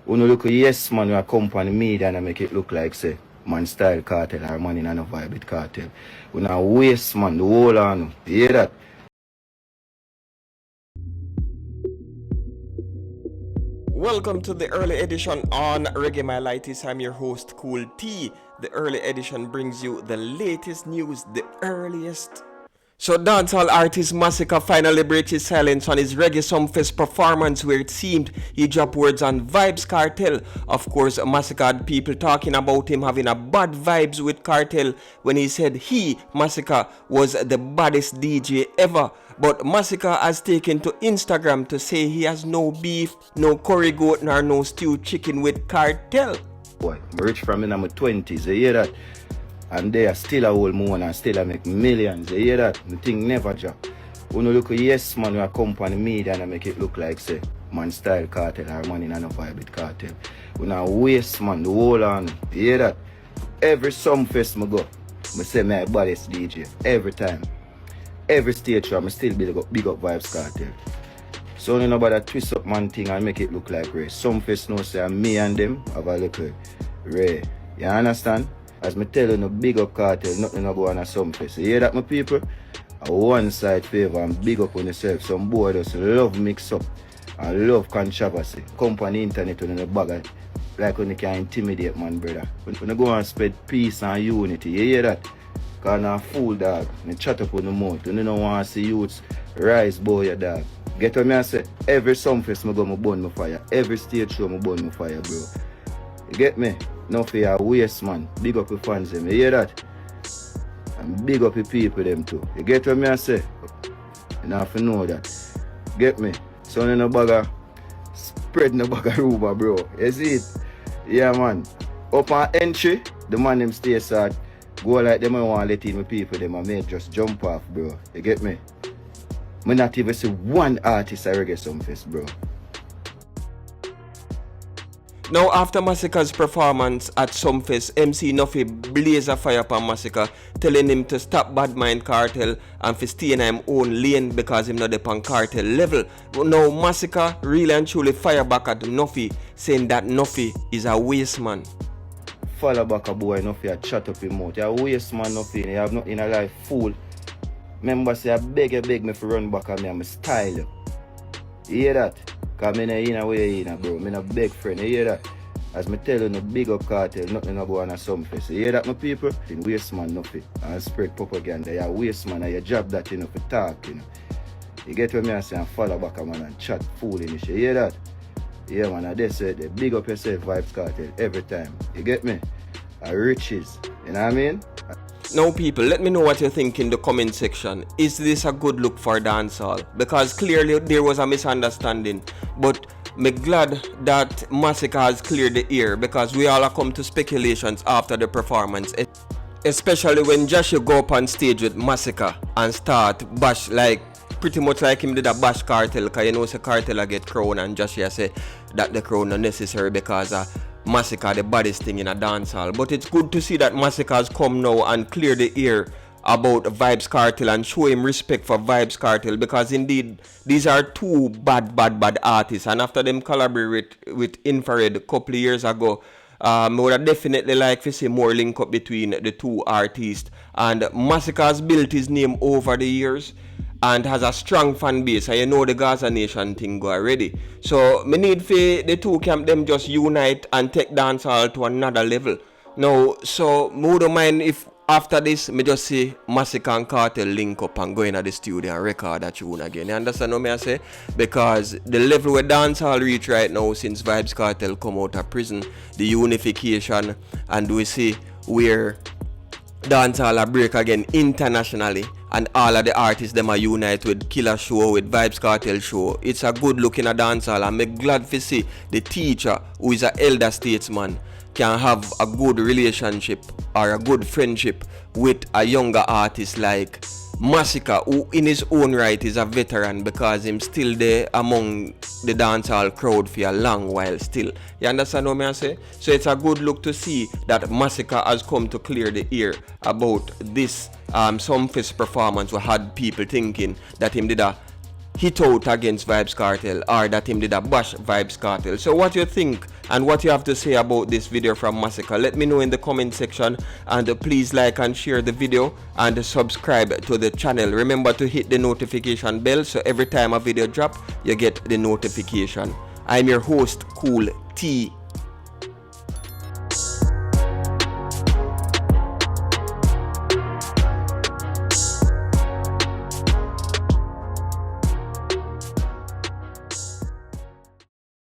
When you look at yes man, we are company media and make it look like say man style cartel or man in a Vybz Kartel. We now waste man, the whole on. You hear that? Welcome to the early edition on Reggae My Lighties. I'm your host, Kool Tea. The early edition brings you the latest news, the earliest. So dancehall artist Masicka finally breaks his silence on his Reggae Sumfest performance, where it seemed he dropped words on Vybz Kartel. Of course, Masicka had people talking about him having a bad vibes with Kartel when he said he, Masicka, was the baddest DJ ever. But Masicka has taken to Instagram to say he has no beef, no curry goat, nor no stewed chicken with Kartel. Boy, I'm rich from in my 20s, you hear that? And they are still a whole moon and still a make millions, you hear that? The thing never drop. When you look at yes man, we are company media and make it look like say man style cartel or man in a Vybz Kartel. We now waste man, the whole on, you hear that? Every Sumfest I go, I say my baddest DJ, every time. Every stage show, I still big up Vybz Kartel. So nobody twist up man thing and make it look like Ray. Sumfest know say me and them have a little Ray. You understand? As me tell you, no big up Kartel, nothing no go on a Sumfest. You hear that, my people? A one side favor and big up on yourself. Some boy just love mix up and love controversy. Company internet on the bag like when you can intimidate man, brother. When you go and spread peace and unity, you hear that? Cause I'm a fool dog. I chat up on the mouth. You don't want to see youths rise boy your dog. Get what me I say? Every Sumfest I go, I burn my fire. Every stage show I burn my fire, bro. You get me? No fear waste man. Big up your fans them. You hear that? And big up your people them too. You get what me I say? You have to know that. Get me? So in a bagger, spread in a bagger rumor, bro. You see it? Yeah man. Up on entry, the man them stay sad. Go like them I want to let in my people them and may just jump off, bro. You get me? I not even see one artist at Reggae Sumfest, bro. Now, after Masicka's performance at Sumfest, MC Nuffy blaze a fire upon Masicka, telling him to stop bad mind Kartel and to stay in his own lane because him not upon Kartel level. But now Masicka really and truly fire back at Nuffy, saying that Nuffy is a waste man. Follow back a boy, Nuffy a chat up his mouth. You a waste man, Nuffy. You have nothing in a life, fool. Remember, say I beg me for run back on me and my style. You hear that? Because I'm not in a way in, bro. I'm not beg friend. You hear that? As me tell you, no big up Kartel, nothing no go on a Sumfest. You hear that, my people? In waste man, Nuffy. And spread propaganda. You waste man and you job that, you know, for talk, you know. You get what me say and follow back a man and chat foolish. You hear that? Yeah, man, they say they big up yourself, Vybz Kartel, every time. You get me? Riches. You know what I mean? Now people, let me know what you think in the comment section. Is this a good look for dancehall? Because clearly there was a misunderstanding. But I'm glad that Masicka has cleared the air, because we all have come to speculations after the performance. Especially when Joshua go up on stage with Masicka and start bash like pretty much like him did a bash Kartel, because you know say Kartel get crown and Joshua say that the crown not necessary because Masicka the baddest thing in a dancehall. But it's good to see that Masicka has come now and clear the air about Vybz Kartel and show him respect for Vybz Kartel, because indeed these are two bad artists, and after them collaborate with Infrared a couple of years ago, I would have definitely like to see more link up between the two artists. And Masicka has built his name over the years and has a strong fan base, and you know the Gaza Nation thing go already. So me need for the two camp them just unite and take dancehall to another level. Now, so me wouldn't mind if after this me just see Masicka and Kartel link up and go into the studio and record that tune again. You understand what me I say? Because the level where dancehall reach right now since Vybz Kartel come out of prison, the unification, and we see where dancehall a break again internationally, and all of the artists them are unite with Killer Show, with Vybz Kartel show. It's a good look in a dancehall, and I'm glad to see the teacher, who is an elder statesman, can have a good relationship or a good friendship with a younger artist like Masicka, who in his own right is a veteran, because him still there among the dancehall crowd for a long while still. You understand what I say? So it's a good look to see that Masicka has come to clear the air about this Sumfest performance, who had people thinking that him did a hit out against Vybz Kartel, or that him did a bash Vybz Kartel. So what you think and what you have to say about this video from Masicka, let me know in the comment section, and please like and share the video and subscribe to the channel. Remember to hit the notification bell so every time a video drop you get the notification. I'm your host Kool Tea.